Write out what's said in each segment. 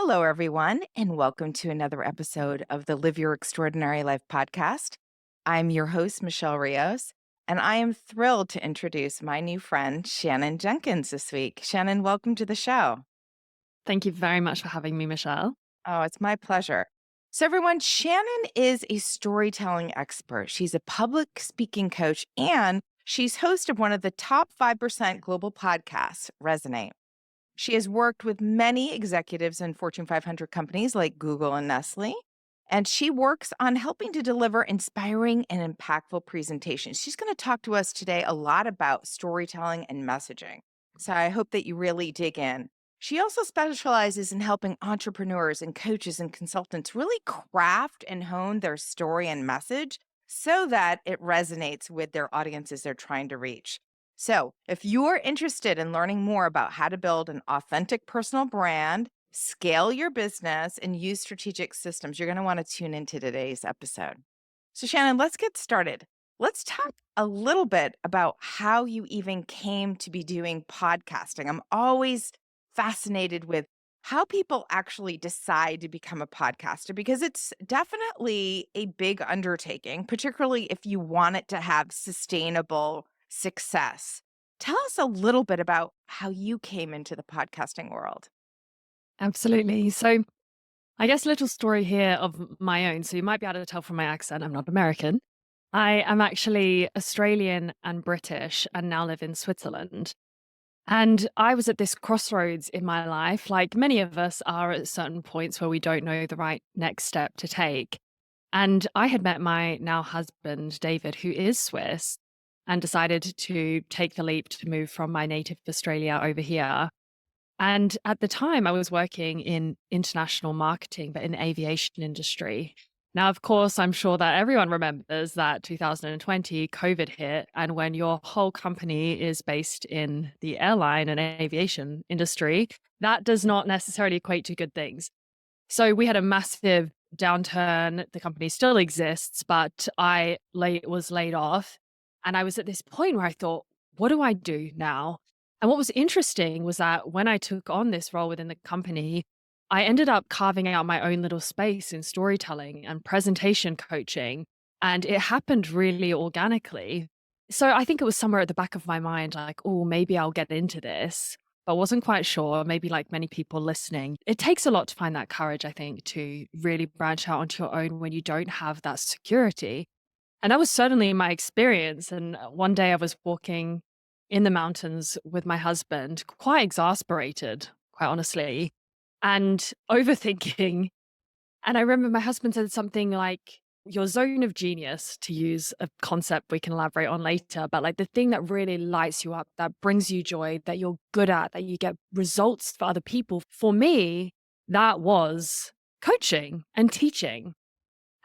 Hello, everyone, and welcome to another episode of the Live Your Extraordinary Life podcast. I'm your host, Michelle Rios, and I am thrilled to introduce my new friend, Shannon Jenkins, this week. Shannon, welcome to the show. Thank you very much for having me, Michelle. Oh, it's my pleasure. So, everyone, Shannon is a storytelling expert. She's a public speaking coach, and she's host of one of the top 5% global podcasts, Resonate. She has worked with many executives in Fortune 500 companies like Google and Nestle, and she works on helping to deliver inspiring and impactful presentations. She's going to talk to us today a lot about storytelling and messaging. So I hope that you really dig in. She also specializes in helping entrepreneurs and coaches and consultants really craft and hone their story and message so that it resonates with their audiences they're trying to reach. So, if you're interested in learning more about how to build an authentic personal brand, scale your business, and use strategic systems, you're going to want to tune into today's episode. So, Shannon, let's get started. Let's talk a little bit about how you even came to be doing podcasting. I'm always fascinated with how people actually decide to become a podcaster because it's definitely a big undertaking, particularly if you want it to have sustainable success. Tell us a little bit about how you came into the podcasting world. Absolutely. So, I guess a little story here of my own. So, you might be able to tell from my accent, I'm not American. I am actually Australian and British and now live in Switzerland. And I was at this crossroads in my life, like many of us are at certain points where we don't know the right next step to take. And I had met my now husband, David, who is Swiss, and decided to take the leap to move from my native Australia over here. And at the time, I was working in international marketing, but in the aviation industry. Now, of course, I'm sure that everyone remembers that 2020 COVID hit. And when your whole company is based in the airline and aviation industry, that does not necessarily equate to good things. So we had a massive downturn. The company still exists, but was laid off. And I was at this point where I thought, what do I do now? And what was interesting was that when I took on this role within the company, I ended up carving out my own little space in storytelling and presentation coaching. And it happened really organically. So I think it was somewhere at the back of my mind, like, oh, maybe I'll get into this, but wasn't quite sure. Maybe like many people listening, it takes a lot to find that courage, I think, to really branch out onto your own when you don't have that security. And that was certainly my experience. And one day I was walking in the mountains with my husband, quite exasperated, quite honestly, and overthinking. And I remember my husband said something like, your zone of genius, to use a concept we can elaborate on later, but like the thing that really lights you up, that brings you joy, that you're good at, that you get results for other people. For me, that was coaching and teaching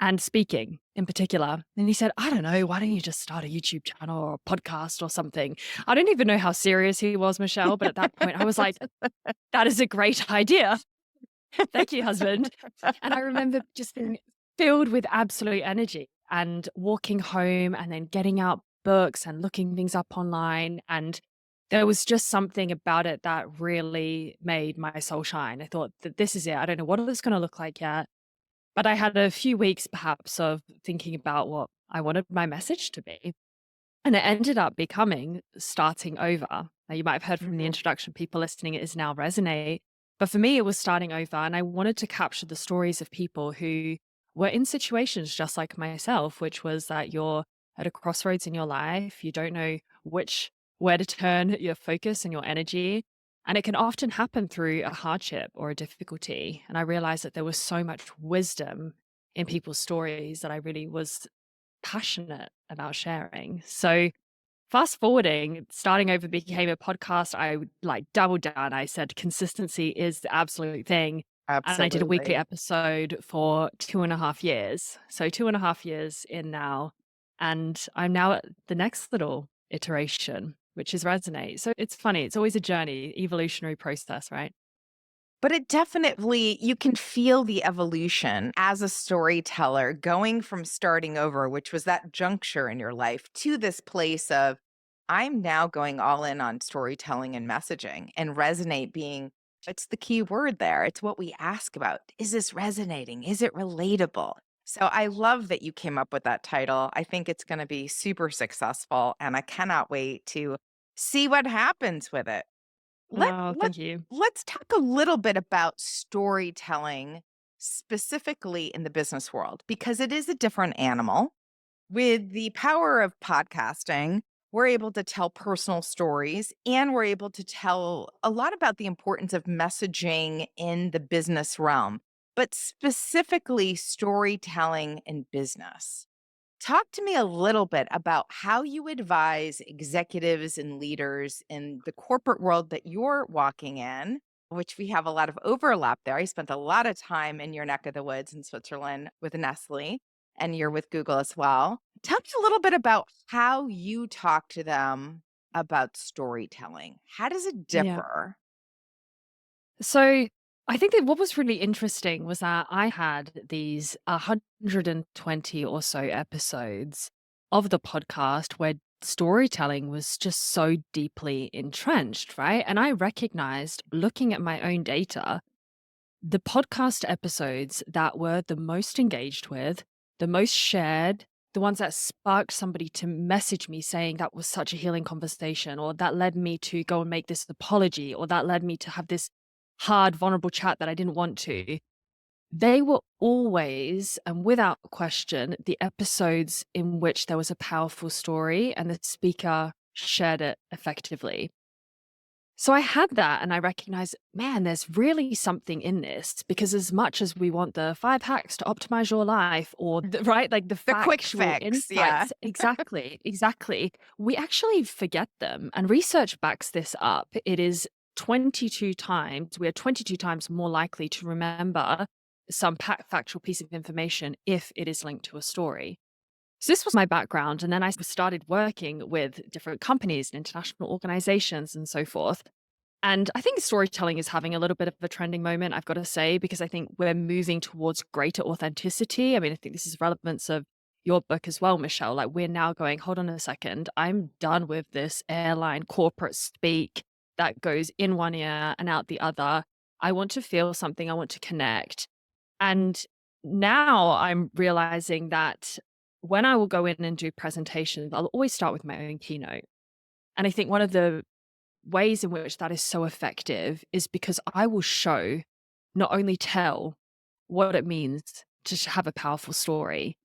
and speaking in particular. And he said, I don't know, why don't you just start a YouTube channel or a podcast or something? I don't even know how serious he was, Michelle, but at that point I was like, that is a great idea. Thank you, husband. And I remember just being filled with absolute energy and walking home and then getting out books and looking things up online. And there was just something about it that really made my soul shine. I thought that this is it. I don't know what it's going to look like yet. But I had a few weeks perhaps of thinking about what I wanted my message to be. And it ended up becoming starting over. Now, you might have heard from the Mhm. introduction, people listening, it is now Resonate. But for me, it was starting over. And I wanted to capture the stories of people who were in situations just like myself, which was that you're at a crossroads in your life. You don't know where to turn your focus and your energy. And it can often happen through a hardship or a difficulty. And I realized that there was so much wisdom in people's stories that I really was passionate about sharing. So fast forwarding, starting over became a podcast. I would like doubled down. I said consistency is the absolute thing. And I did a weekly Absolutely. episode for 2.5 years. So 2.5 years in now. And I'm now at the next little iteration, which is Resonate. So it's funny. It's always a journey, evolutionary process, right? But it definitely, you can feel the evolution as a storyteller going from starting over, which was that juncture in your life, to this place of, I'm now going all in on storytelling and messaging, and Resonate being It's the key word there. It's what we ask about. Is this resonating? Is it relatable? So I love that you came up with that title. I think it's going to be super successful, and I cannot wait to see what happens with it. Let Oh, let thank you. let's talk a little bit about storytelling specifically in the business world because it is a different animal. With the power of podcasting, we're able to tell personal stories and we're able to tell a lot about the importance of messaging in the business realm, but specifically storytelling in business. Talk to me a little bit about how you advise executives and leaders in the corporate world that you're walking in, which we have a lot of overlap there. I spent a lot of time in your neck of the woods in Switzerland with Nestle, and you're with Google as well. Tell me a little bit about how you talk to them about storytelling. How does it Yeah. differ? So I think that what was really interesting was that I had these 120 or so episodes of the podcast where storytelling was just so deeply entrenched, right? And I recognized looking at my own data, the podcast episodes that were the most engaged with, the most shared, the ones that sparked somebody to message me saying that was such a healing conversation, or that led me to go and make this apology, or that led me to have this hard, vulnerable chat that I didn't want to. They were always, and without question, the episodes in which there was a powerful story and the speaker shared it effectively. So I had that and I recognized, man, there's really something in this because as much as we want the 5 hacks to optimize your life or right, like the The quick factual fix. Yeah. insights, exactly, exactly, we actually forget them. And research backs this up. It is 22 times, we are 22 times more likely to remember some factual piece of information if it is linked to a story. So this was my background. And then I started working with different companies and international organizations and so forth. And I think storytelling is having a little bit of a trending moment, I've got to say, because I think we're moving towards greater authenticity. I mean, I think this is relevance of your book as well, Michelle. Like we're now going, hold on a second, I'm done with this airline corporate speak that goes in one ear and out the other. I want to feel something, I want to connect. And now I'm realizing that when I will go in and do presentations, I'll always start with my own keynote. And I think one of the ways in which that is so effective is because I will show, not only tell, what it means to have a powerful story.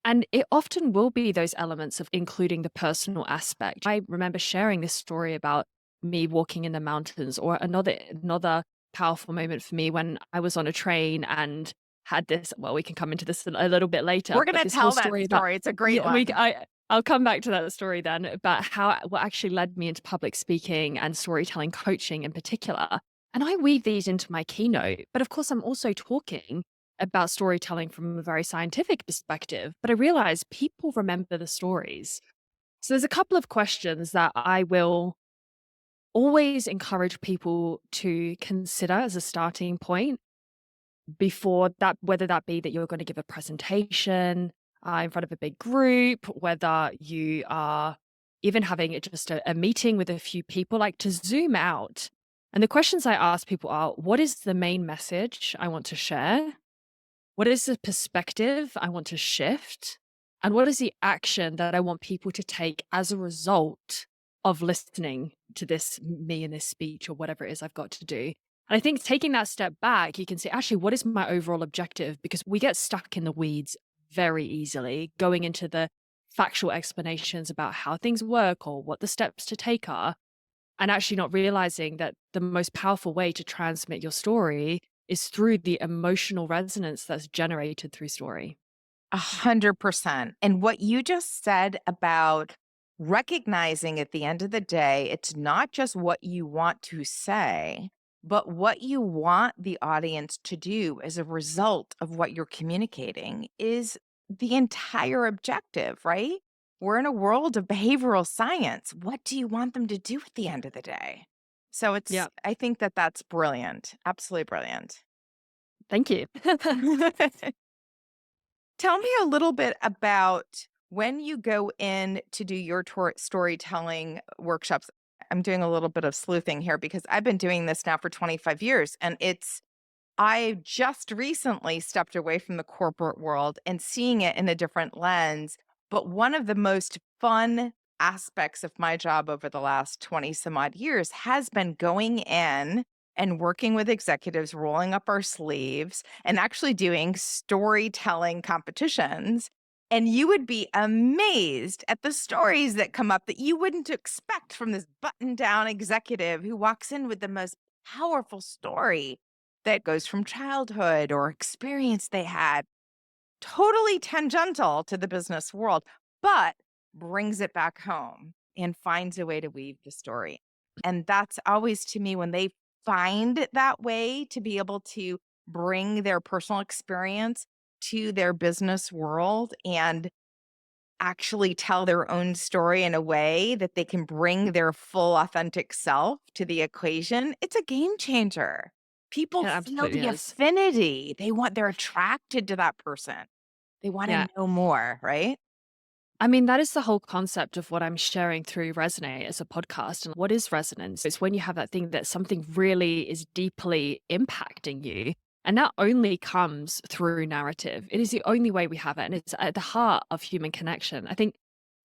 And it often will be those elements of including the personal aspect. I remember sharing this story about me walking in the mountains, or another powerful moment for me when I was on a train and had this. Well, we can come into this a little bit later, We're going but to this whole tell that story about story. It's a great yeah, one. I'll come back to that story then about how what actually led me into public speaking and storytelling coaching in particular. And I weave these into my keynote, but of course I'm also talking about storytelling from a very scientific perspective, but I realize people remember the stories. So there's a couple of questions that I will always encourage people to consider as a starting point before that, whether that be that you're going to give a presentation in front of a big group, whether you are even having just a meeting with a few people, like to zoom out. And the questions I ask people are, what is the main message I want to share? What is the perspective I want to shift? And what is the action that I want people to take as a result of listening to this, me in this speech or whatever it is I've got to do? And I think taking that step back, you can say, actually, what is my overall objective? Because we get stuck in the weeds very easily, going into the factual explanations about how things work or what the steps to take are, and actually not realizing that the most powerful way to transmit your story is through the emotional resonance that's generated through story. 100%. And what you just said about recognizing at the end of the day, it's not just what you want to say, but what you want the audience to do as a result of what you're communicating is the entire objective, right? We're in a world of behavioral science. What do you want them to do at the end of the day? So Yeah. I think that that's brilliant. Absolutely brilliant. Thank you. Tell me a little bit about when you go in to do your storytelling workshops. I'm doing a little bit of sleuthing here because I've been doing this now for 25 years. And I just recently stepped away from the corporate world and seeing it in a different lens. But one of the most fun aspects of my job over the last 20 some odd years has been going in and working with executives, rolling up our sleeves, and actually doing storytelling competitions. And you would be amazed at the stories that come up that you wouldn't expect from this button down executive who walks in with the most powerful story that goes from childhood or experience they had, totally tangential to the business world, but brings it back home and finds a way to weave the story. And that's always to me when they find that way to be able to bring their personal experience to their business world and actually tell their own story in a way that they can bring their full authentic self to the equation, it's a game changer. People It feel absolutely the is. affinity. They're attracted to that person. They want Yeah. to know more, right? I mean, that is the whole concept of what I'm sharing through Resonate as a podcast. And what is resonance? It's when you have that thing that something really is deeply impacting you. And that only comes through narrative. It is the only way we have it. And it's at the heart of human connection. I think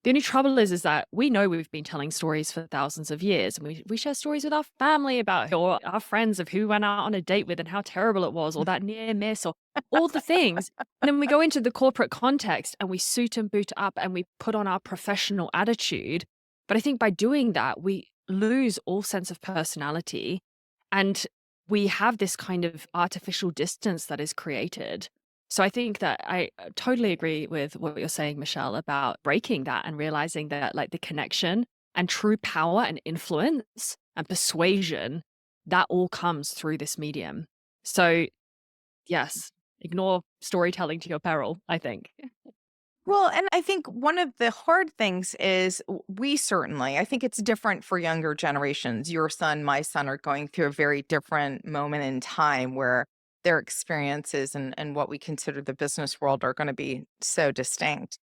the only trouble is that we know we've been telling stories for thousands of years. And we share stories with our family about or our friends of who we went out on a date with and how terrible it was, or that near miss, or all the things. And then we go into the corporate context and we suit and boot up and we put on our professional attitude. But I think by doing that, we lose all sense of personality and we have this kind of artificial distance that is created. So I think that I totally agree with what you're saying, Michelle, about breaking that and realizing that like the connection and true power and influence and persuasion, that all comes through this medium. So yes, ignore storytelling to your peril, I think. Well, and I think one of the hard things is we certainly, I think it's different for younger generations. Your son, my son are going through a very different moment in time where their experiences and what we consider the business world are going to be so distinct.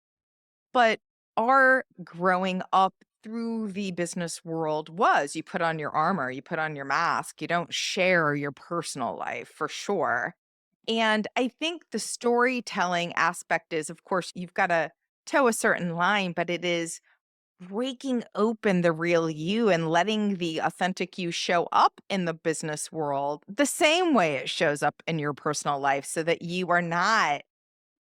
But our growing up through the business world was you put on your armor, you put on your mask, you don't share your personal life for sure. And I think the storytelling aspect is, of course, you've got to toe a certain line, but it is breaking open the real you and letting the authentic you show up in the business world the same way it shows up in your personal life so that you are not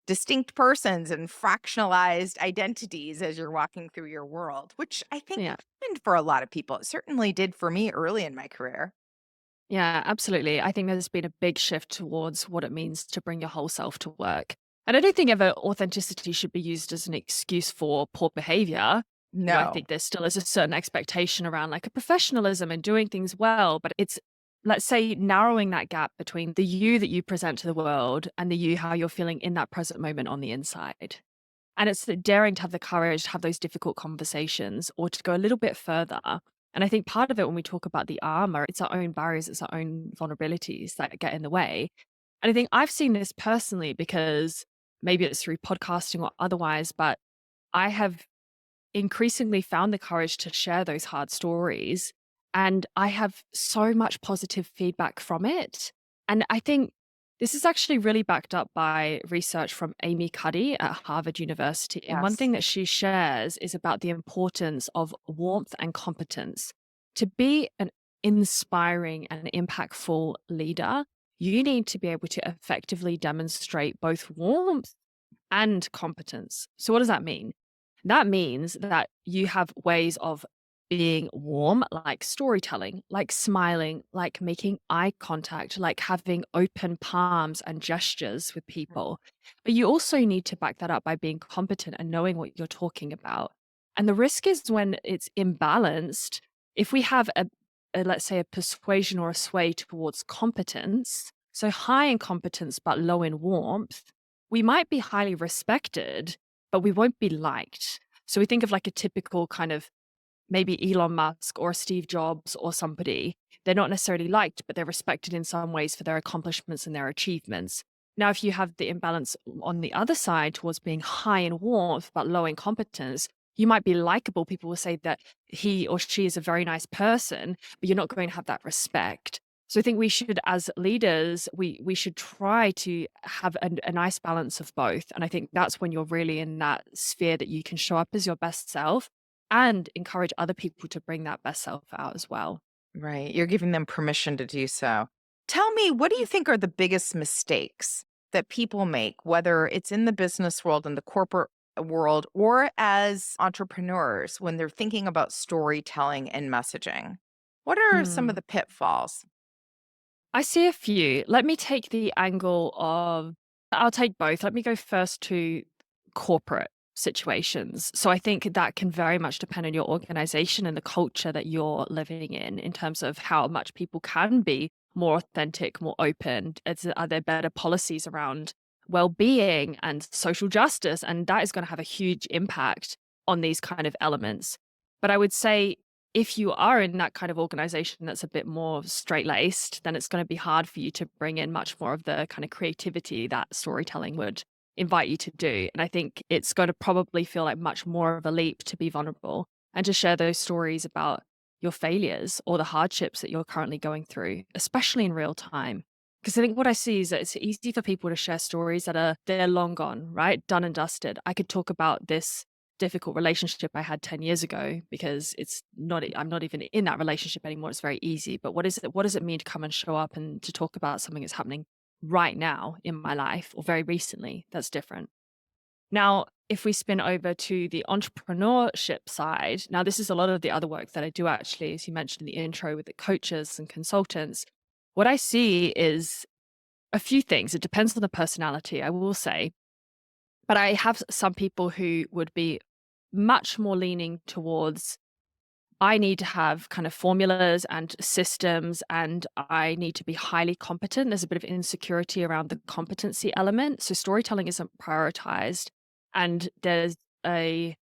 distinct persons and fractionalized identities as you're walking through your world, which I think Yeah. happened for a lot of people. It certainly did for me early in my career. Yeah, absolutely. I think there's been a big shift towards what it means to bring your whole self to work. And I don't think ever authenticity should be used as an excuse for poor behavior. I No. think there still is a certain expectation around like a professionalism and doing things well, but it's, let's say, narrowing that gap between the you that you present to the world and the you how you're feeling in that present moment on the inside. And it's the daring to have the courage to have those difficult conversations or to go a little bit further. And I think part of it when we talk about the armor, it's our own barriers, it's our own vulnerabilities that get in the way. And I think I've seen this personally because maybe it's through podcasting or otherwise, but I have increasingly found the courage to share those hard stories. And I have so much positive feedback from it. And I think this is actually really backed up by research from Amy Cuddy at Harvard University. And one Yes. thing that she shares is about the importance of warmth and competence. To be an inspiring and impactful leader, you need to be able to effectively demonstrate both warmth and competence. So, what does that mean? That means that you have ways of being warm, like storytelling, like smiling, like making eye contact, like having open palms and gestures with people. But you also need to back that up by being competent and knowing what you're talking about. And the risk is when it's imbalanced, if we have let's say, a persuasion or a sway towards competence, so high in competence but low in warmth, we might be highly respected, but we won't be liked. So we think of like a typical kind of maybe Elon Musk or Steve Jobs or somebody. They're not necessarily liked, but they're respected in some ways for their accomplishments and their achievements. Now, if you have the imbalance on the other side towards being high in warmth but low in competence, You might be likable. People will say that he or she is a very nice person, but you're not going to have that respect. So I think we should, as leaders, we should try to have a nice balance of both. And I think that's when you're really in that sphere that you can show up as your best self and encourage other people to bring that best self out as well. Right. You're giving them permission to do so. Tell me, what do you think are the biggest mistakes that people make, whether it's in the business world, in the corporate world, or as entrepreneurs when they're thinking about storytelling and messaging? What are some of Hmm. the pitfalls? I see a few. Let me take the angle of I'll take both. Let me go first to corporate situations. So I think that can very much depend on your organization and the culture that you're living in terms of how much people can be more authentic, more open. Are there better policies around well-being and social justice? And that is going to have a huge impact on these kind of elements. But I would say if you are in that kind of organization that's a bit more straight-laced, then it's gonna be hard for you to bring in much more of the kind of creativity that storytelling would invite you to do. And I think it's gonna probably feel like much more of a leap to be vulnerable and to share those stories about your failures or the hardships that you're currently going through, especially in real time. Because I think what I see is that it's easy for people to share stories that they're long gone, right? Done and dusted. I could talk about this difficult relationship I had 10 years ago because I'm not even in that relationship anymore. It's very easy. But what does it mean to come and show up and to talk about something that's happening right now in my life or very recently? That's different. Now, if we spin over to the entrepreneurship side, now this is a lot of the other work that I do actually, as you mentioned in the intro with the coaches and consultants. What I see is a few things. It depends on the personality, I will say. But I have some people who would be much more leaning towards, I need to have kind of formulas and systems, and I need to be highly competent. There's a bit of insecurity around the competency element. So storytelling isn't prioritized. And there's a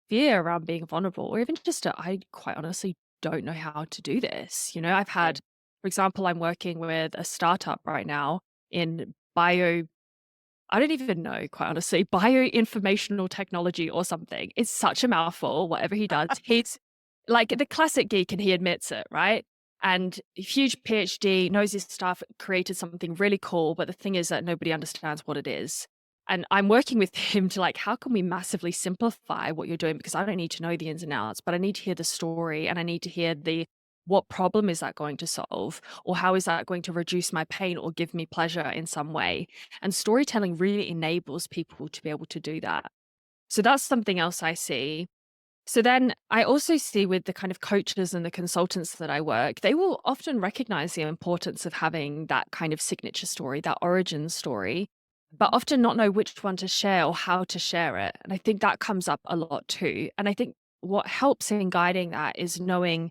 fear around being vulnerable, or even just I quite honestly don't know how to do this. I've had, for example, I'm working with a startup right now in I don't even know, quite honestly, bioinformational technology or something. It's such a mouthful, whatever he does. He's like the classic geek and he admits it, right? And huge PhD, knows his stuff, created something really cool. But the thing is that nobody understands what it is. And I'm working with him to like, how can we massively simplify what you're doing? Because I don't need to know the ins and outs, but I need to hear the story and I need to hear what problem is that going to solve? Or how is that going to reduce my pain or give me pleasure in some way? And storytelling really enables people to be able to do that. So that's something else I see. So then I also see with the kind of coaches and the consultants that I work, they will often recognize the importance of having that kind of signature story, that origin story, but Mhm. often not know which one to share or how to share it. And I think that comes up a lot too. And I think what helps in guiding that is knowing,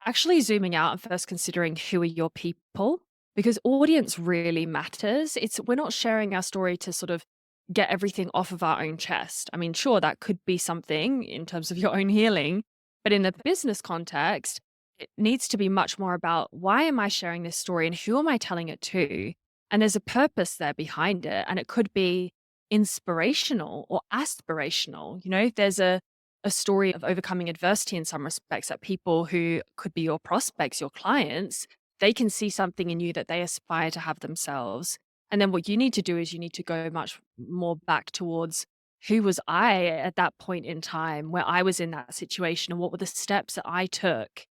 actually zooming out and first considering who are your people, because audience really matters. We're not sharing our story to sort of get everything off of our own chest. I mean, sure, that could be something in terms of your own healing, but in the business context, it needs to be much more about, why am I sharing this story and who am I telling it to? And there's a purpose there behind it. And it could be inspirational or aspirational. There's a story of overcoming adversity in some respects, that people who could be your prospects, your clients, they can see something in you that they aspire to have themselves. And then what you need to do is you need to go much more back towards, who was I at that point in time where I was in that situation, and what were the steps that I took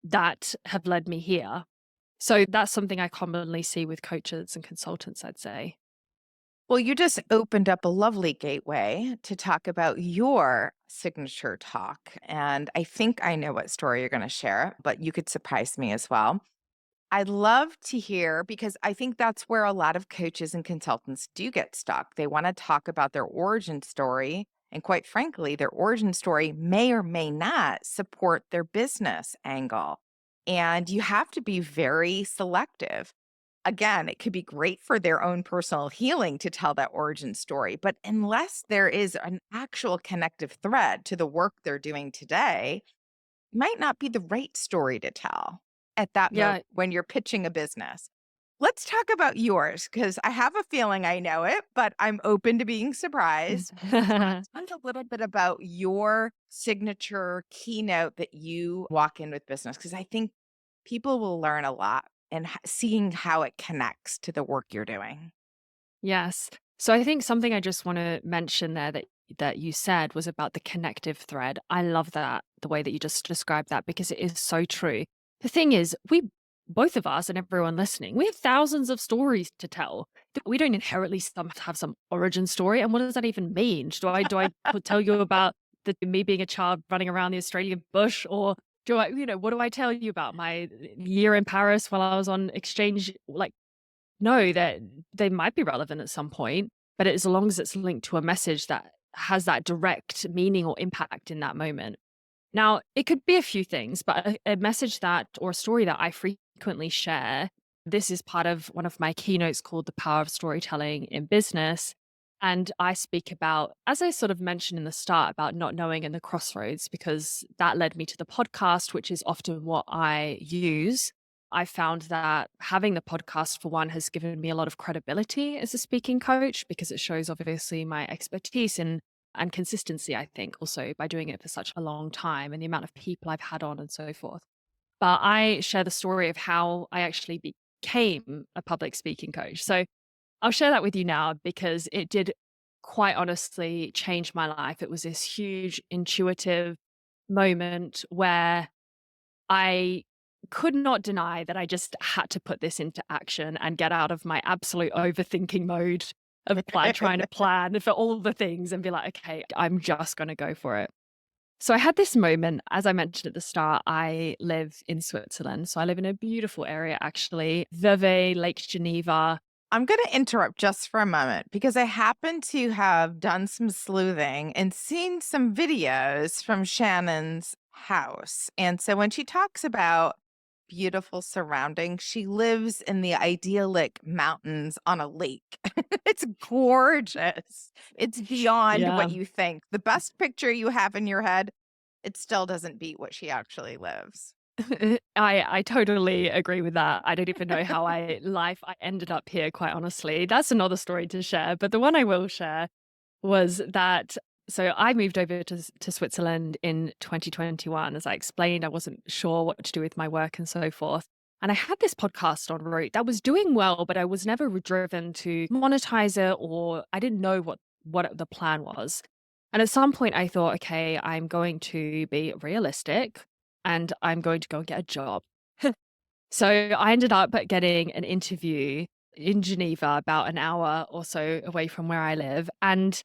that have led me here. So that's something I commonly see with coaches and consultants, I'd say. Well, you just opened up a lovely gateway to talk about your signature talk. And I think I know what story you're going to share, but you could surprise me as well. I'd love to hear, because I think that's where a lot of coaches and consultants do get stuck. They want to talk about their origin story. And quite frankly, their origin story may or may not support their business angle. And you have to be very selective. Again, it could be great for their own personal healing to tell that origin story. But unless there is an actual connective thread to the work they're doing today, might not be the right story to tell at that moment Yeah, when you're pitching a business. Let's talk about yours because I have a feeling I know it, but I'm open to being surprised. Talk a little bit about your signature keynote that you walk in with business because I think people will learn a lot and seeing how it connects to the work you're doing. Yes. So I think something I just want to mention there that you said was about the connective thread. I love that the way that you just described that because it is so true. The thing is, we both of us and everyone listening, we have thousands of stories to tell. We don't inherently have some origin story. And what does that even mean? Do I tell you about me being a child running around the Australian bush, or what do I tell you about my year in Paris while I was on exchange? Like, no, that they might be relevant at some point, but as long as it's linked to a message that has that direct meaning or impact in that moment. Now, it could be a few things, but a message that or a story that I frequently share. This is part of one of my keynotes called The Power of Storytelling in Business. And I speak about, as I sort of mentioned in the start, about not knowing in the crossroads, because that led me to the podcast, which is often what I use. I found that having the podcast, for one, has given me a lot of credibility as a speaking coach because it shows obviously my expertise and consistency, I think, also by doing it for such a long time and the amount of people I've had on and so forth. But I share the story of how I actually became a public speaking coach. So I'll share that with you now because it did quite honestly change my life. It was this huge intuitive moment where I could not deny that I just had to put this into action and get out of my absolute overthinking mode of trying to plan for all the things and be like, okay, I'm just going to go for it. So I had this moment, as I mentioned at the start, I live in Switzerland. So I live in a beautiful area, actually, Vevey, Lake Geneva. I'm going to interrupt just for a moment because I happen to have done some sleuthing and seen some videos from Shannon's house. And so when she talks about beautiful surroundings, she lives in the idyllic mountains on a lake. It's gorgeous. It's beyond what Yeah. you think. The best picture you have in your head, it still doesn't beat what she actually lives. I totally agree with that. I don't even know how I ended up here, quite honestly. That's another story to share. But the one I will share was that so I moved over to Switzerland in 2021. As I explained, I wasn't sure what to do with my work and so forth. And I had this podcast on route that was doing well, but I was never driven to monetize it, or I didn't know what the plan was. And at some point I thought, okay, I'm going to be realistic and I'm going to go and get a job. So I ended up getting an interview in Geneva, about an hour or so away from where I live. And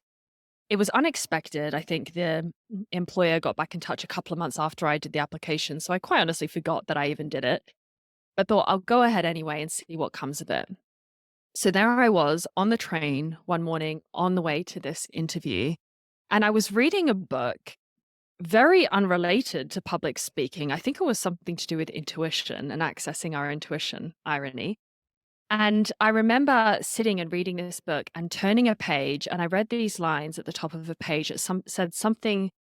it was unexpected. I think the employer got back in touch a couple of months after I did the application. So I quite honestly forgot that I even did it, but thought I'll go ahead anyway and see what comes of it. So there I was on the train one morning on the way to this interview. And I was reading a book very unrelated to public speaking. I think it was something to do with intuition and accessing our intuition, irony. And I remember sitting and reading this book and turning a page, and I read these lines at the top of a page that said something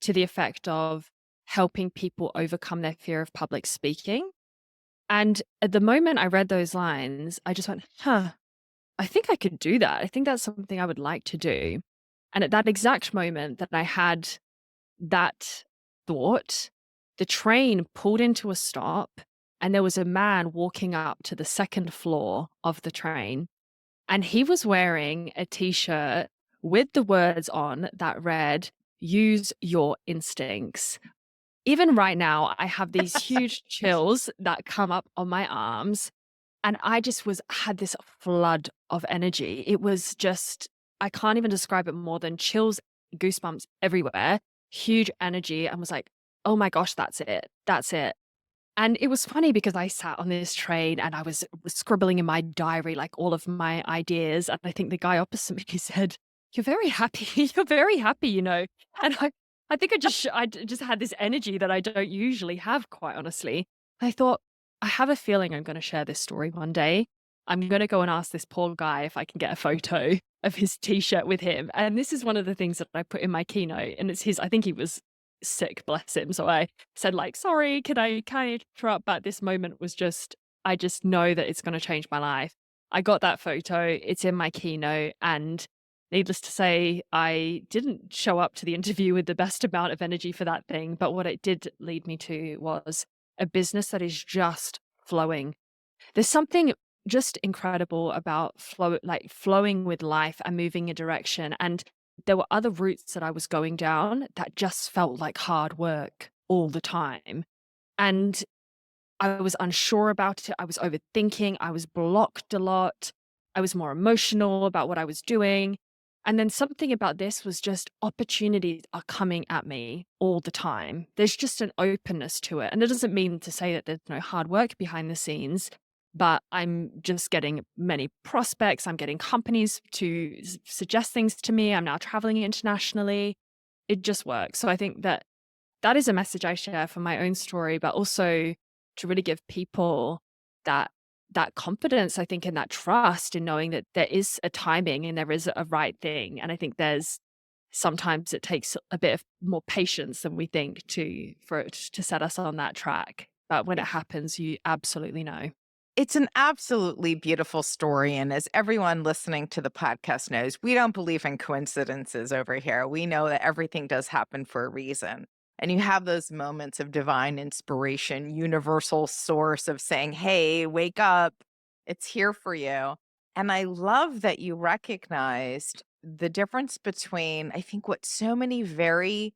to the effect of helping people overcome their fear of public speaking. And at the moment I read those lines, I just went, huh, I think I could do that. I think that's something I would like to do. And at that exact moment that I had that thought, the train pulled into a stop and there was a man walking up to the second floor of the train. And he was wearing a t shirt with the words on that read, "Use your instincts." Even right now, I have these huge chills that come up on my arms. And I just had this flood of energy. It was just, I can't even describe it more than chills, goosebumps everywhere, huge energy, and was like, oh my gosh, that's it. That's it. And it was funny because I sat on this train and I was scribbling in my diary, like all of my ideas. And I think the guy opposite me said, "You're very happy. You're very happy, you know." And I think I just had this energy that I don't usually have, quite honestly. I thought, I have a feeling I'm going to share this story one day. I'm going to go and ask this poor guy if I can get a photo of his t-shirt with him. And this is one of the things that I put in my keynote. And it's his, I think he was sick, bless him. So I said like, sorry, can I interrupt? But this moment was just I just know that it's gonna change my life. I got that photo, it's in my keynote, and needless to say, I didn't show up to the interview with the best amount of energy for that thing, but what it did lead me to was a business that is just flowing. There's something just incredible about flowing with life and moving a direction, and there were other routes that I was going down that just felt like hard work all the time, and I was unsure about it, I was overthinking, I was blocked a lot, I was more emotional about what I was doing, and then something about this was just opportunities are coming at me all the time. There's just an openness to it, and it doesn't mean to say that there's no hard work behind the scenes, but I'm just getting many prospects, I'm getting companies to suggest things to me, I'm now traveling internationally. It just works. So I think that that is a message I share for my own story, but also to really give people that that confidence, I think, and that trust in knowing that there is a timing and there is a right thing. And I think there's sometimes it takes a bit of more patience than we think to for it to set us on that track. But when it happens, you absolutely know. It's an absolutely beautiful story. And as everyone listening to the podcast knows, we don't believe in coincidences over here. We know that everything does happen for a reason. And you have those moments of divine inspiration, universal source of saying, hey, wake up, it's here for you. And I love that you recognized the difference between, I think, what so many very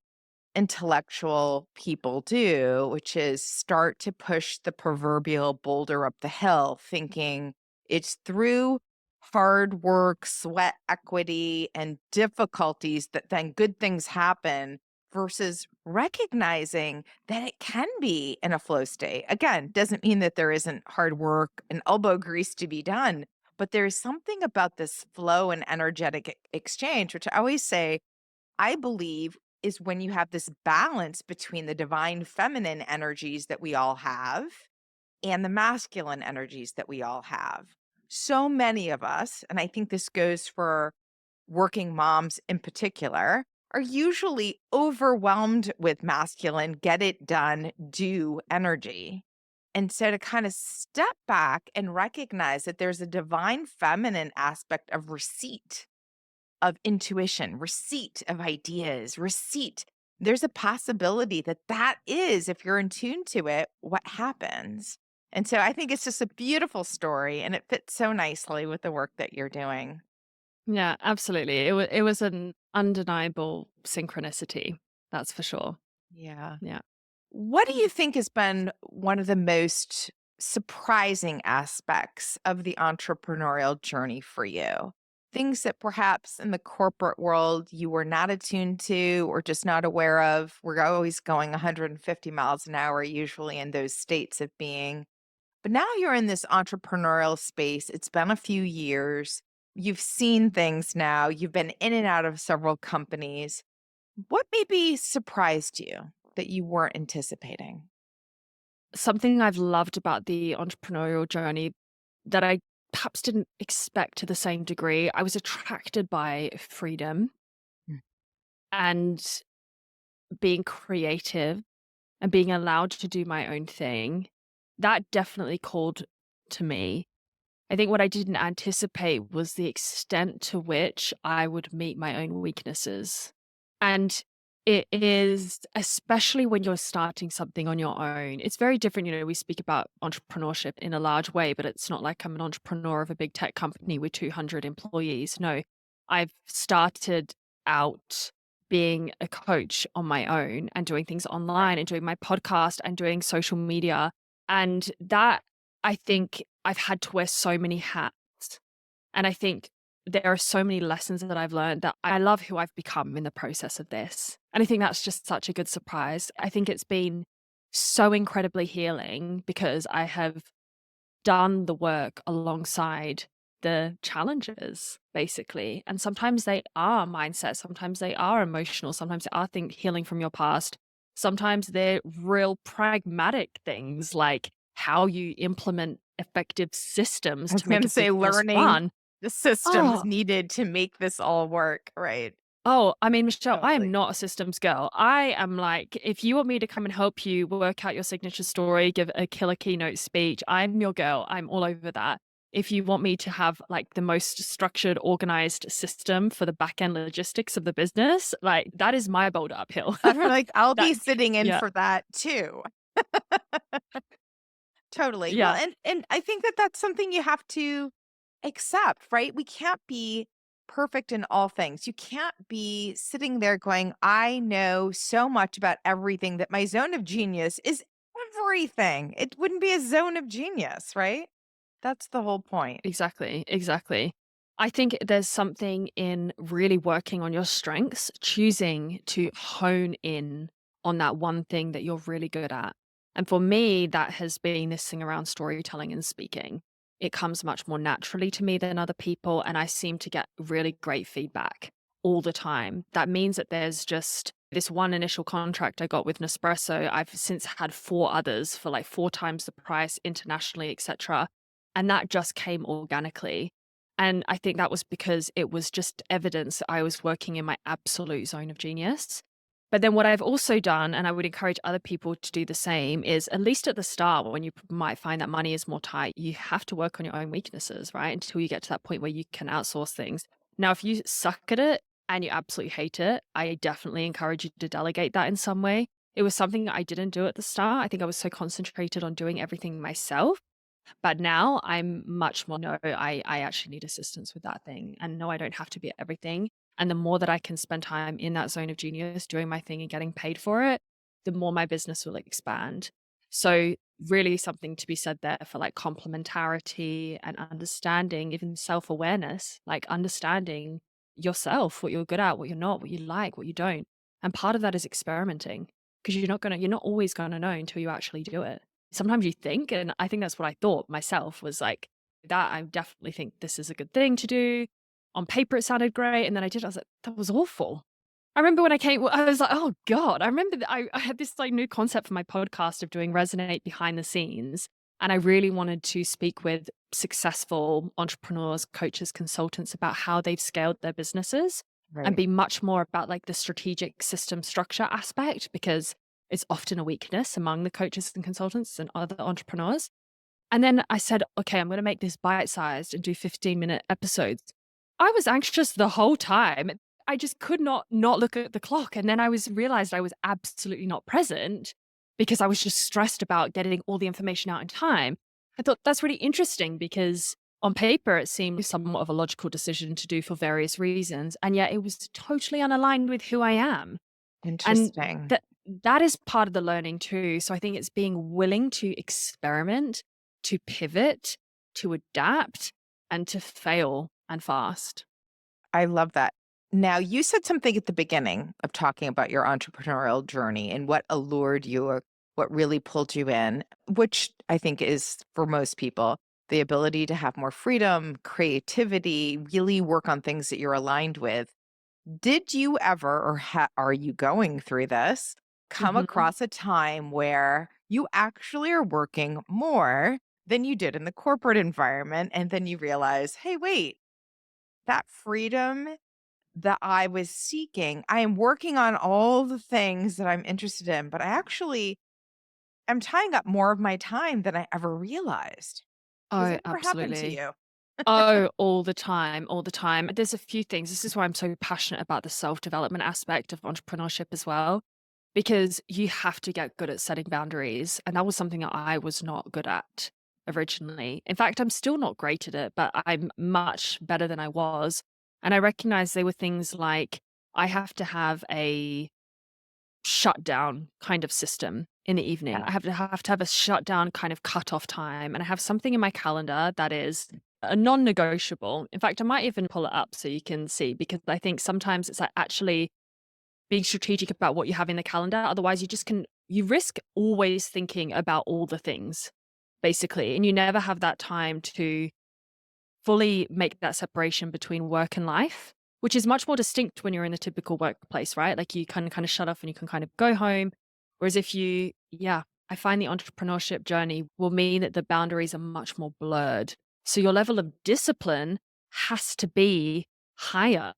intellectual people do, which is start to push the proverbial boulder up the hill, thinking it's through hard work, sweat equity, and difficulties that then good things happen, versus recognizing that it can be in a flow state. Again, doesn't mean that there isn't hard work and elbow grease to be done, but there's something about this flow and energetic exchange, which I always say I believe is when you have this balance between the divine feminine energies that we all have and the masculine energies that we all have. So many of us, and I think this goes for working moms in particular, are usually overwhelmed with masculine, get it done, do energy. And so to kind of step back and recognize that there's a divine feminine aspect of receipt, of intuition, receipt of ideas, receipt. There's a possibility that that is, if you're in tune to it, what happens. And so I think it's just a beautiful story and it fits so nicely with the work that you're doing. Yeah, absolutely. It was an undeniable synchronicity. That's for sure. Yeah. Yeah. What do you think has been one of the most surprising aspects of the entrepreneurial journey for you? Things that perhaps in the corporate world you were not attuned to or just not aware of. We're always going 150 miles an hour, usually in those states of being. But now you're in this entrepreneurial space. It's been a few years. You've seen things now. You've been in and out of several companies. What maybe surprised you that you weren't anticipating? Something I've loved about the entrepreneurial journey that I perhaps didn't expect to the same degree, I was attracted by freedom Mm. and being creative and being allowed to do my own thing. That definitely called to me. I think what I didn't anticipate was the extent to which I would meet my own weaknesses. And it is, especially when you're starting something on your own, it's very different. We speak about entrepreneurship in a large way, but it's not like I'm an entrepreneur of a big tech company with 200 employees. No, I've started out being a coach on my own and doing things online and doing my podcast and doing social media. And that, I think I've had to wear so many hats. And I think there are so many lessons that I've learned that I love who I've become in the process of this. And I think that's just such a good surprise. I think it's been so incredibly healing because I have done the work alongside the challenges, basically. And sometimes they are mindset, sometimes they are emotional, sometimes they are healing from your past. Sometimes they're real pragmatic things like how you implement effective systems I was to make going to a say business learning run. the systems Oh, needed to make this all work, right? Oh, I mean, Michelle, I am Totally. not a systems girl. I am like, if you want me to come and help you work out your signature story, give a killer keynote speech, I'm your girl. I'm all over that. If you want me to have like the most structured, organized system for the back end logistics of the business, like that is my boulder uphill. I'm like, I'll That, be sitting in yeah, for that too. Totally. Well, yeah, and I think that that's something you have to accept, right? We can't be perfect in all things. You can't be sitting there going, I know so much about everything that my zone of genius is everything. It wouldn't be a zone of genius, right? That's the whole point. exactly, exactly. I think there's something in really working on your strengths, choosing to hone in on that one thing that you're really good at. And for me, that has been this thing around storytelling and speaking. It comes much more naturally to me than other people. And I seem to get really great feedback all the time. That means that there's just this one initial contract I got with Nespresso. I've since had four others for like four times the price internationally, etc. And that just came organically. And I think that was because it was just evidence that I was working in my absolute zone of genius. But then what I've also done, and I would encourage other people to do the same, is at least at the start, when you might find that money is more tight, you have to work on your own weaknesses, right? Until you get to that point where you can outsource things. Now, if you suck at it and you absolutely hate it, I definitely encourage you to delegate that in some way. It was something I didn't do at the start. I think I was so concentrated on doing everything myself, but now I'm much more, no, I actually need assistance with that thing. And no, I don't have to be at everything. And the more that I can spend time in that zone of genius doing my thing and getting paid for it, the more my business will expand. So really something to be said there for like complementarity and understanding, even self-awareness, like understanding yourself, what you're good at, what you're not, what you like, what you don't. And part of that is experimenting because you're not always gonna know until you actually do it. Sometimes you think, and I think that's what I thought myself was like, that I definitely think this is a good thing to do. On paper, it sounded great. And then I did, I was like, that was awful. I remember when I came, I was like, oh God, I remember that I had this like new concept for my podcast of doing Resonate behind the scenes. And I really wanted to speak with successful entrepreneurs, coaches, consultants about how they've scaled their businesses and Right. be much more about like the strategic system structure aspect because it's often a weakness among the coaches and consultants and other entrepreneurs. And then I said, okay, I'm going to make this bite sized and do 15-minute episodes. I was anxious the whole time. I just could not look at the clock. And then I was realized I was absolutely not present because I was just stressed about getting all the information out in time. I thought that's really interesting because on paper it seemed somewhat of a logical decision to do for various reasons. And yet it was totally unaligned with who I am. And Interesting. that is part of the learning too. So I think it's being willing to experiment, to pivot, to adapt, and to fail and fast. I love that. Now, you said something at the beginning of talking about your entrepreneurial journey and what allured you or what really pulled you in, which I think is for most people the ability to have more freedom, creativity, really work on things that you're aligned with. Did you ever, or are you going through this, come Mhm. across a time where you actually are working more than you did in the corporate environment? And then you realize, hey, wait, that freedom that I was seeking, I am working on all the things that I'm interested in, but I actually am tying up more of my time than I ever realized. Has Oh, that ever happened to absolutely. you? Oh, all the time, all the time. There's a few things. This is why I'm so passionate about the self-development aspect of entrepreneurship as well, because you have to get good at setting boundaries. And that was something that I was not good at originally. In fact, I'm still not great at it, but I'm much better than I was. And I recognize they were things like I have to have a shutdown kind of system in the evening. Yeah. I have to have a shutdown kind of cutoff time, and I have something in my calendar that is a non-negotiable. In fact, I might even pull it up so you can see because I think sometimes it's like actually being strategic about what you have in the calendar. Otherwise, you risk always thinking about all the things basically, and you never have that time to fully make that separation between work and life, which is much more distinct when you're in the typical workplace, right? Like you can kind of shut off and you can kind of go home. Whereas if you, yeah, I find the entrepreneurship journey will mean that the boundaries are much more blurred. So your level of discipline has to be higher.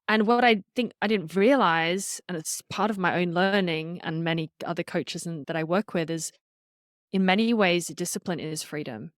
And what I think I didn't realize, and it's part of my own learning and many other coaches that I work with, is in many ways, discipline is freedom.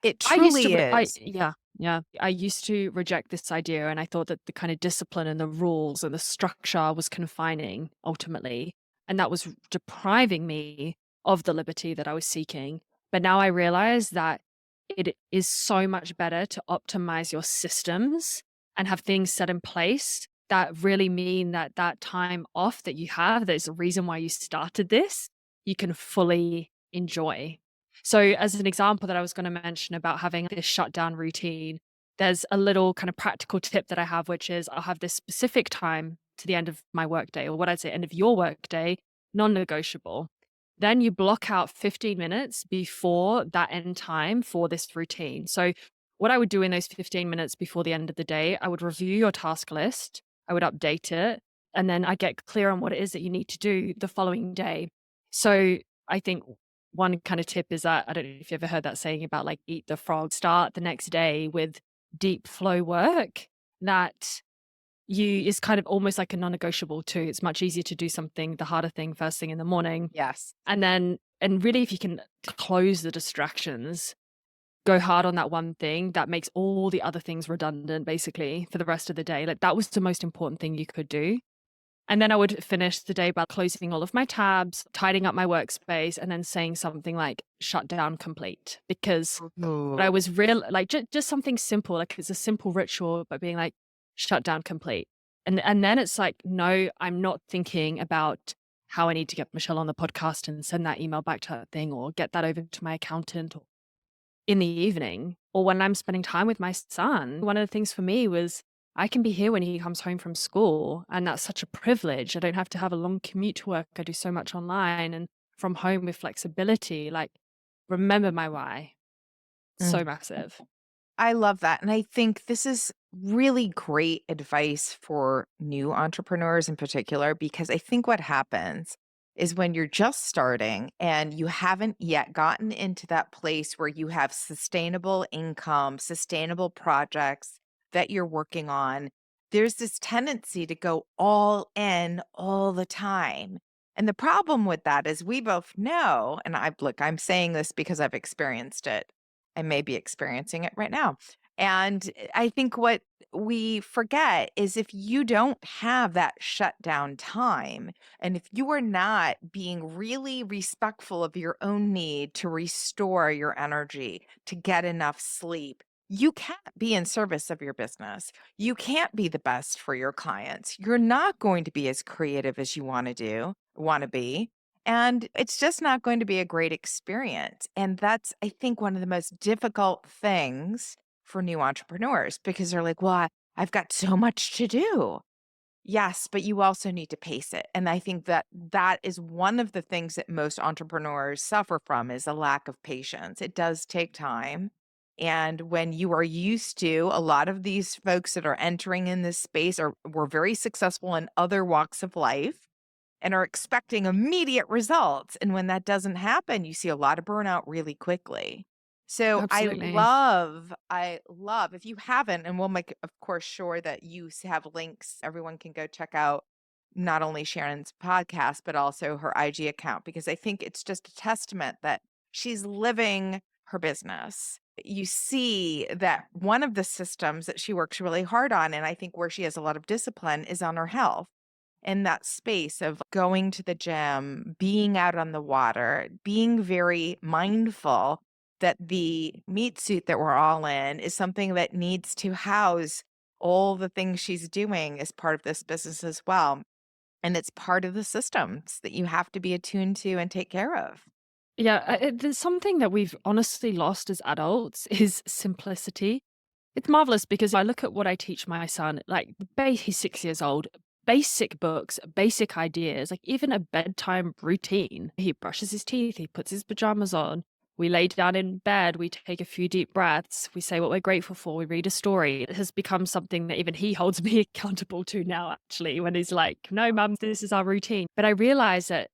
It I used to truly re I is. yeah, yeah. I used to reject this idea, and I thought that the kind of discipline and the rules and the structure was confining ultimately, and that was depriving me of the liberty that I was seeking. But now I realize that it is so much better to optimize your systems and have things set in place that really mean that that time off that you have, there's a reason why you started this, you can fully enjoy. So, as an example that I was going to mention about having this shutdown routine, there's a little kind of practical tip that I have, which is I'll have this specific time to the end of my workday, or what I'd say, end of your workday, non negotiable. Then you block out 15 minutes before that end time for this routine. So, what I would do in those 15 minutes before the end of the day, I would review your task list, I would update it, and then I get clear on what it is that you need to do the following day. So, I think one kind of tip is that I don't know if you ever heard that saying about like eat the frog, start the next day with deep flow work that you is kind of almost like a non-negotiable too. It's much easier to do something, the harder thing first thing in the morning. Yes. And really if you can close the distractions, go hard on that one thing that makes all the other things redundant basically for the rest of the day. Like that was the most important thing you could do. And then I would finish the day by closing all of my tabs, tidying up my workspace, and then saying something like shut down complete. Because what I Ooh. was real like just something simple, like it's a simple ritual, but being like shut down complete. And then it's like, no, I'm not thinking about how I need to get Michelle on the podcast and send that email back to that thing or get that over to my accountant or in the evening or when I'm spending time with my son. One of the things for me was I can be here when he comes home from school, and that's such a privilege. I don't have to have a long commute to work. I do so much online and from home with flexibility. Like, remember my why. So massive. I love that. And I think this is really great advice for new entrepreneurs in particular, because I think what happens is when you're just starting and you haven't yet gotten into that place where you have sustainable income, sustainable projects that you're working on, there's this tendency to go all in all the time. And the problem with that is we both know, and I'm saying this because I've experienced it. I may be experiencing it right now. And I think what we forget is if you don't have that shutdown time, and if you are not being really respectful of your own need to restore your energy, to get enough sleep, you can't be in service of your business. You can't be the best for your clients. You're not going to be as creative as you want to be. And it's just not going to be a great experience. And that's, I think, one of the most difficult things for new entrepreneurs because they're like, well, I've got so much to do. Yes, but you also need to pace it. And I think that that is one of the things that most entrepreneurs suffer from is a lack of patience. It does take time. And when you are used to a lot of these folks that are entering in this space or were very successful in other walks of life, and are expecting immediate results. And when that doesn't happen, you see a lot of burnout really quickly. So Absolutely. I love, if you haven't, and we'll make, of course, sure that have links. Everyone can go check out not only Shannon's podcast, but also her IG account, because I think it's just a testament that she's living her business. You see that one of the systems that she works really hard on, and I think where she has a lot of discipline, is on her health in that space of going to the gym, being out on the water, being very mindful that the meat suit that we're all in is something that needs to house all the things she's doing as part of this business as well. And it's part of the systems that you have to be attuned to and take care of. Yeah, there's something that we've honestly lost as adults is simplicity. It's marvelous because I look at what I teach my son, like he's 6 years old, basic books, basic ideas, like even a bedtime routine. He brushes his teeth, he puts his pajamas on. We lay down in bed, we take a few deep breaths, we say what we're grateful for, we read a story. It has become something that even he holds me accountable to now, actually, when he's like, no, mum, this is our routine. But I realize that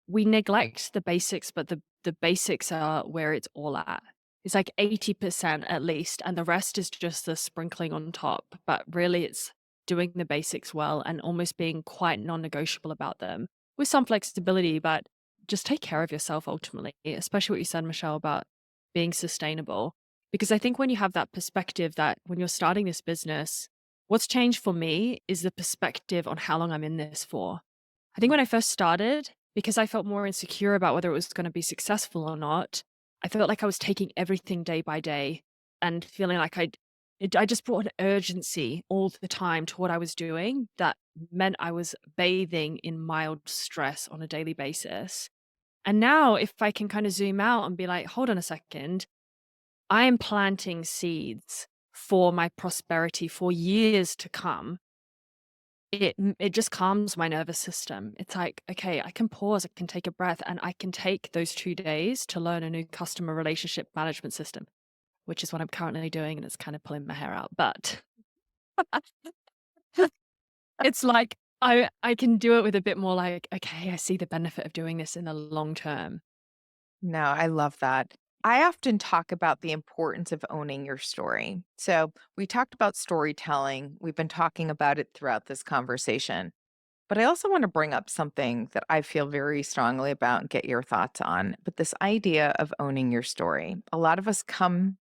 we neglect the basics, but the basics are where it's all at. It's like 80% at least, and the rest is just the sprinkling on top. But really, it's doing the basics well and almost being quite non-negotiable about them with some flexibility, but just take care of yourself ultimately, especially what you said, Michelle, about being sustainable. Because I think when you have that perspective that when you're starting this business, what's changed for me is the perspective on how long I'm in this for. I think when I first started, because I felt more insecure about whether it was going to be successful or not, I felt like I was taking everything day by day and feeling like I just brought an urgency all the time to what I was doing that meant I was bathing in mild stress on a daily basis. And now, if I can kind of zoom out and be like, hold on a second, I am planting seeds for my prosperity for years to come. It just calms my nervous system. It's like, okay, I can pause, I can take a breath, and I can take those 2 days to learn a new customer relationship management system, which is what I'm currently doing, and it's kind of pulling my hair out, but it's like I can do it with a bit more like, "Okay, I see the benefit of doing this in the long term." No, I love that. I often talk about the importance of owning your story. So, we talked about storytelling. We've been talking about it throughout this conversation. But I also want to bring up something that I feel very strongly about and get your thoughts on. But this idea of owning your story. A lot of us come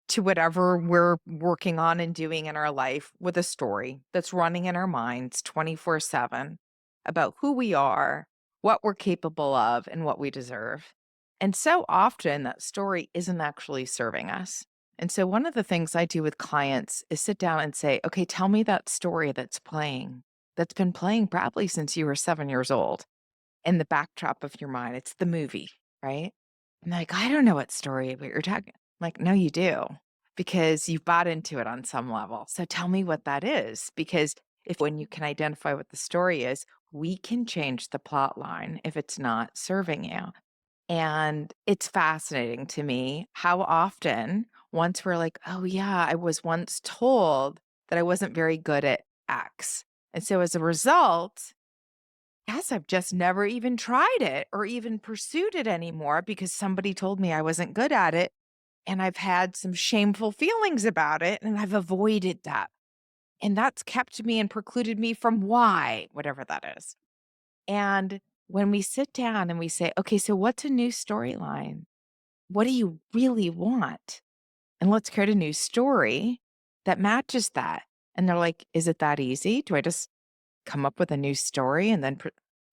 to whatever we're working on and doing in our life with a story that's running in our minds 24/7 about who we are, what we're capable of, and what we deserve. And so often that story isn't actually serving us. And so one of the things I do with clients is sit down and say, okay, tell me that story that's been playing probably since you were 7 years old in the backdrop of your mind. It's the movie, right? I'm like, I don't know what story, but you're talking. I'm like, no, you do, because you've bought into it on some level. So tell me what that is. Because if when you can identify what the story is, we can change the plot line if it's not serving you. And it's fascinating to me how often, once we're like, oh, yeah, I was once told that I wasn't very good at X. And so as a result, yes, I've just never even tried it or even pursued it anymore because somebody told me I wasn't good at it. And I've had some shameful feelings about it and I've avoided that. And that's kept me and precluded me from why, whatever that is. And when we sit down and we say, okay, so what's a new storyline? What do you really want? And let's create a new story that matches that. And they're like, is it that easy? Do I just come up with a new story and then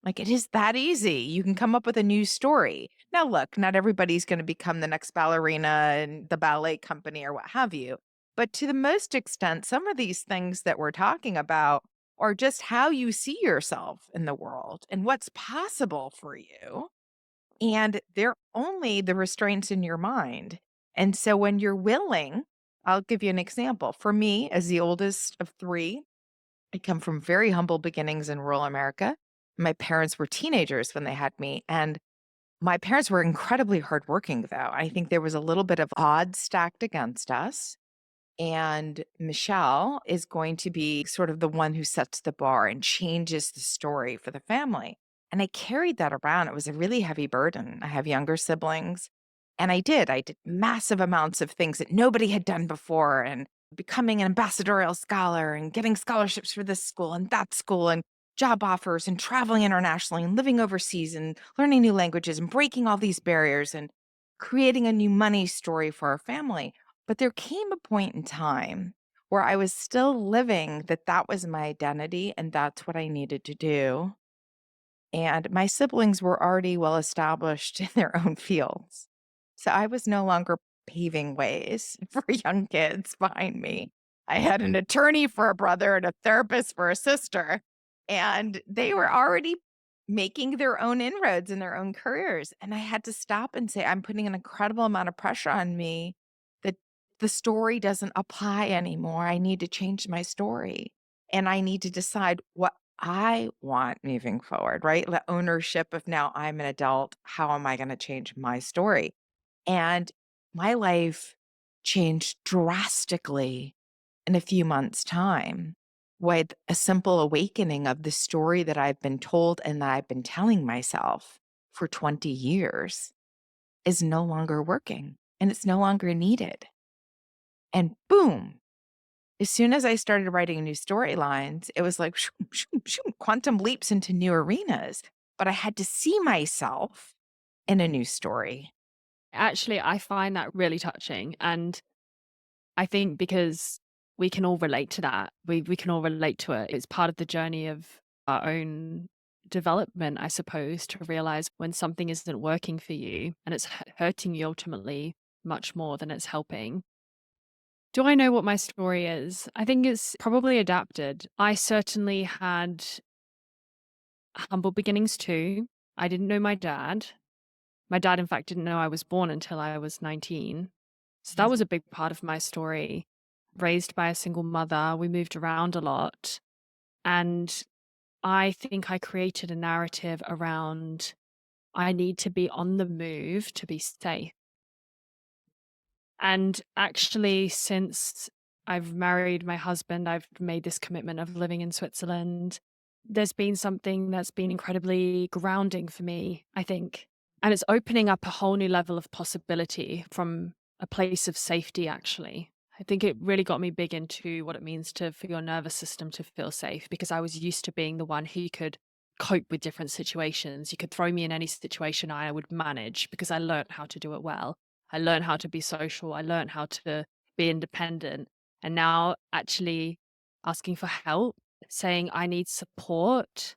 like, it is that easy. You can come up with a new story. Now, look, not everybody's going to become the next ballerina in the ballet company or what have you. But to the most extent, some of these things that we're talking about are just how you see yourself in the world and what's possible for you. And they're only the restraints in your mind. And so when you're willing, I'll give you an example. For me, as the oldest of three, I come from very humble beginnings in rural America. My parents were teenagers when they had me, and my parents were incredibly hardworking, though. I think there was a little bit of odds stacked against us. And Michelle is going to be sort of the one who sets the bar and changes the story for the family. And I carried that around. It was a really heavy burden. I have younger siblings, and I did massive amounts of things that nobody had done before, and becoming an ambassadorial scholar and getting scholarships for this school and that school and job offers and traveling internationally and living overseas and learning new languages and breaking all these barriers and creating a new money story for our family. But there came a point in time where I was still living that was my identity and that's what I needed to do. And my siblings were already well established in their own fields. So I was no longer paving ways for young kids behind me. I had an attorney for a brother and a therapist for a sister, and they were already making their own inroads in their own careers. And I had to stop and say, I'm putting an incredible amount of pressure on me that the story doesn't apply anymore. I need to change my story. And I need to decide what I want moving forward, right? The ownership of now I'm an adult. How am I going to change my story? And my life changed drastically in a few months' time with a simple awakening of the story that I've been told and that I've been telling myself for 20 years is no longer working. and it's no longer needed. And boom, as soon as I started writing new storylines, it was like shoom, shoom, shoom, quantum leaps into new arenas. But I had to see myself in a new story. Actually, I find that really touching. And I think because we can all relate to that. We can all relate to it. It's part of the journey of our own development, I suppose, to realize when something isn't working for you and it's hurting you ultimately much more than it's helping. Do I know what my story is? I think it's probably adapted. I certainly had humble beginnings too. I didn't know my dad. My dad, in fact, didn't know I was born until I was 19. So that was a big part of my story. Raised by a single mother, we moved around a lot. And I think I created a narrative around I need to be on the move to be safe. And actually, since I've married my husband, I've made this commitment of living in Switzerland. There's been something that's been incredibly grounding for me, I think. And it's opening up a whole new level of possibility from a place of safety, actually. I think it really got me big into what it means to for your nervous system to feel safe because I was used to being the one who could cope with different situations. You could throw me in any situation I would manage because I learned how to do it well. I learned how to be social. I learned how to be independent. And now actually asking for help, saying I need support,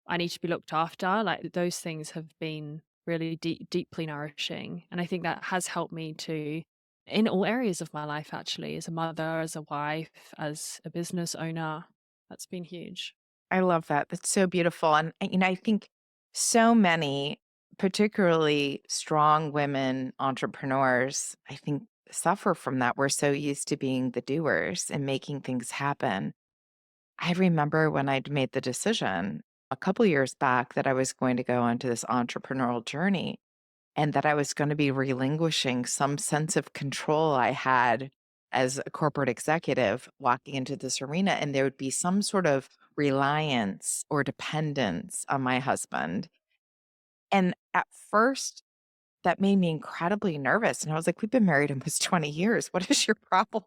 I need to be looked after, like those things have been really deeply nourishing. And I think that has helped me to in all areas of my life, actually, as a mother, as a wife, as a business owner. That's been huge. I love that. That's so beautiful. And I think so many, particularly strong women entrepreneurs, I think suffer from that. We're so used to being the doers and making things happen. I remember when I'd made the decision a couple years back that I was going to go onto this entrepreneurial journey and that I was going to be relinquishing some sense of control I had as a corporate executive walking into this arena. And there would be some sort of reliance or dependence on my husband. And at first, that made me incredibly nervous. And I was like, we've been married almost 20 years. What is your problem?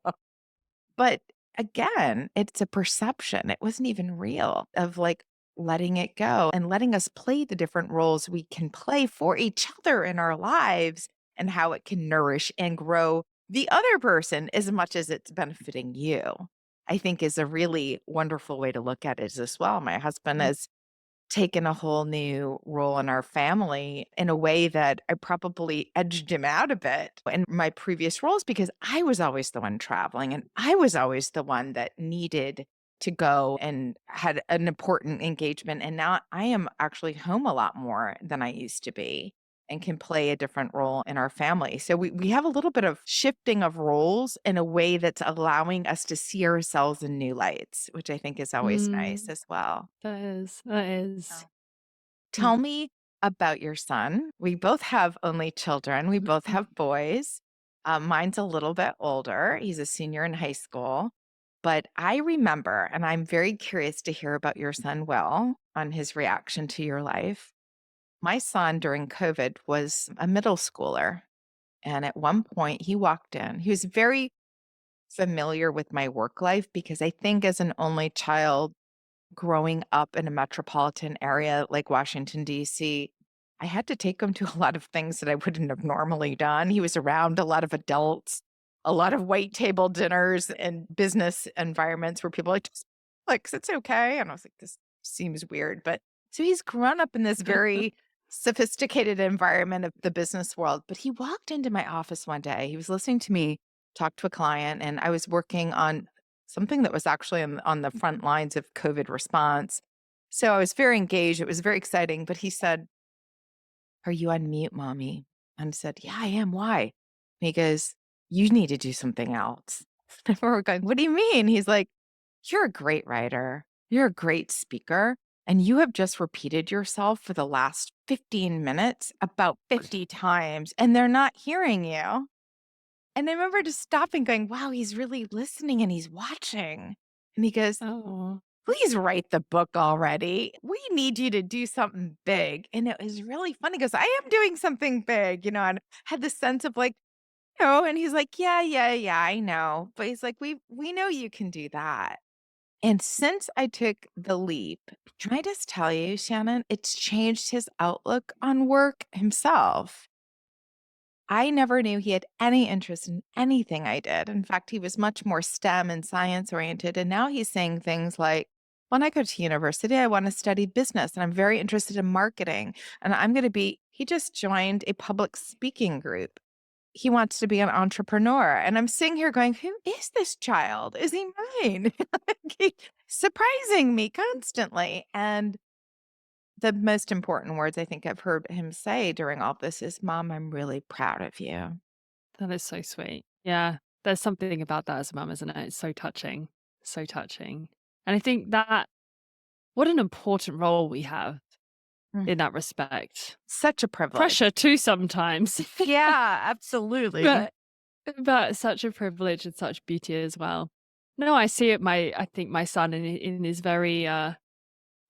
But again, it's a perception. It wasn't even real of like letting it go and letting us play the different roles we can play for each other in our lives and how it can nourish and grow the other person as much as it's benefiting you. I think is a really wonderful way to look at it as well. My husband Mm. has taken a whole new role in our family in a way that I probably edged him out a bit in my previous roles because I was always the one traveling and I was always the one that needed to go and had an important engagement. And now I am actually home a lot more than I used to be and can play a different role in our family. So we have a little bit of shifting of roles in a way that's allowing us to see ourselves in new lights, which I think is always nice Mm, as well. that is, that is. Oh. Mm. Tell me about your son. We both have only children. We both have boys. Mine's a little bit older. He's a senior in high school. But I remember, and I'm very curious to hear about your son, Will, on his reaction to your life. My son during COVID was a middle schooler. And at one point, he walked in. He was very familiar with my work life because I think as an only child, growing up in a metropolitan area like Washington, D.C., I had to take him to a lot of things that I wouldn't have normally done. He was around a lot of adults, a lot of white table dinners and business environments where people are like, just like, it's okay. And I was like, this seems weird. But so he's grown up in this very sophisticated environment of the business world. But he walked into my office one day. He was listening to me talk to a client, and I was working on something that was actually on the front lines of COVID response. So I was very engaged. It was very exciting. But he said, "Are you on mute, mommy?" And I said, "Yeah, I am. Why?" And he goes, "You need to do something else." And we're going, "What do you mean?" He's like, "You're a great writer. You're a great speaker. And you have just repeated yourself for the last 15 minutes about 50 times, and they're not hearing you." And I remember just stopping going, wow, he's really listening and he's watching. And he goes, Oh. please write the book already. We need you to do something big. And it was really funny because I am doing something big, and had this sense of like, No, and he's like, "Yeah, yeah, yeah, I know." But he's like, "We know you can do that." And since I took the leap, can I just tell you, Shannon, it's changed his outlook on work himself. I never knew he had any interest in anything I did. In fact, he was much more STEM and science oriented. And now he's saying things like, when I go to university, I want to study business and I'm very interested in marketing. And I'm going to be, he just joined a public speaking group. He wants to be an entrepreneur. And I'm sitting here going, who is this child? Is he mine? Surprising me constantly. And the most important words I think I've heard him say during all this is, Mom, I'm really proud of you. That is so sweet. Yeah. There's something about that as a mum, isn't it? It's so touching. So touching. And I think that what an important role we have Mm. in that respect. Such a privilege. Pressure too sometimes. Yeah, absolutely. but but such a privilege and such beauty as well. No, I see it I think my son in his very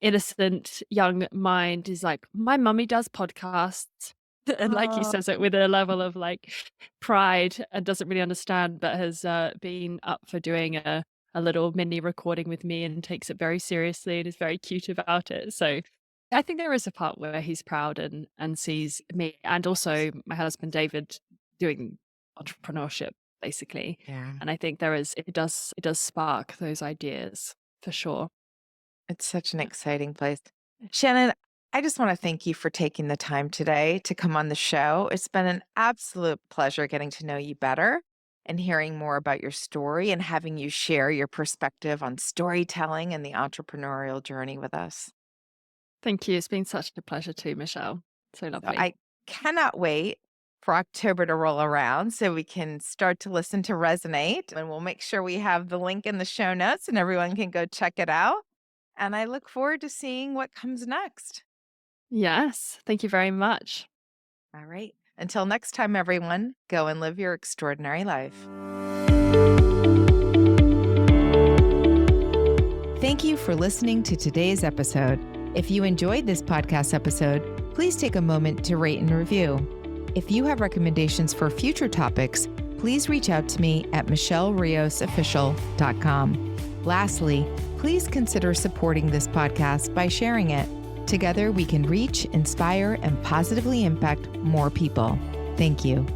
innocent young mind is like, my mummy does podcasts. And like he Oh, says it with a level of like pride and doesn't really understand, but has been up for doing a little mini recording with me and takes it very seriously and is very cute about it. So I think there is a part where he's proud and sees me and also my husband David doing entrepreneurship basically. yeah. And I think it does spark those ideas for sure. It's such an exciting place. Shannon, I just want to thank you for taking the time today to come on the show. It's been an absolute pleasure getting to know you better and hearing more about your story and having you share your perspective on storytelling and the entrepreneurial journey with us. Thank you. It's been such a pleasure too, Michelle. So So lovely. I cannot wait for October to roll around so we can start to listen to Resonate. And we'll make sure we have the link in the show notes and everyone can go check it out. And I look forward to seeing what comes next. Yes. Thank you very much. All right. Until next time, everyone, go and live your extraordinary life. Thank you for listening to today's episode. If you enjoyed this podcast episode, please take a moment to rate and review. If you have recommendations for future topics, please reach out to me at michelleriosofficial.com. Lastly, please consider supporting this podcast by sharing it. Together, we can reach, inspire, and positively impact more people. Thank you.